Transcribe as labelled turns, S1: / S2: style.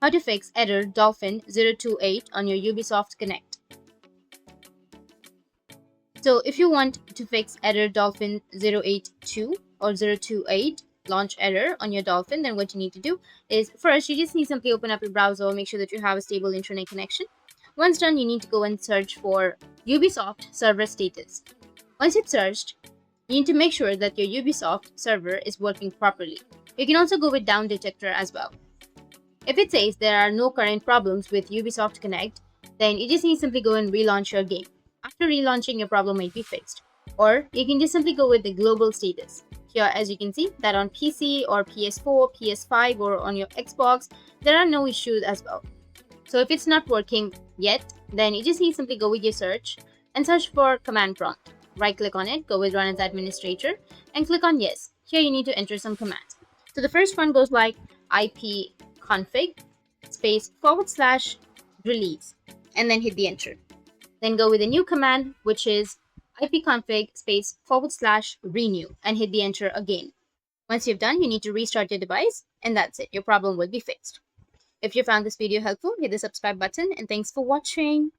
S1: How to fix error Dolphin 028 on your Ubisoft Connect. So if you want to fix error Dolphin 082 or 028 launch error on your Dolphin, then what you need to do is first you just need to simply open up your browser, make sure that you have a stable internet connection. Once done, you need to go and search for Ubisoft server status. Once you've searched, you need to make sure that your Ubisoft server is working properly. You can also go with down detector as well. If it says there are no current problems with Ubisoft Connect, then you just need to simply go and relaunch your game. After relaunching, your problem might be fixed. Or you can just simply go with the global status. Here, as you can see, that on PC or PS4, PS5, or on your Xbox, there are no issues as well. So if it's not working yet, then you just need to simply go with your search and search for command prompt. Right click on it, go with run as administrator, and click on yes. Here you need to enter some commands. So the first one goes like ipconfig space / release, and then hit the enter. Then go with a new command, which is ipconfig space / renew, and hit the enter again. Once you've done, you need to restart your device, and that's it. Your problem will be fixed. If you found this video helpful, hit the subscribe button, and thanks for watching.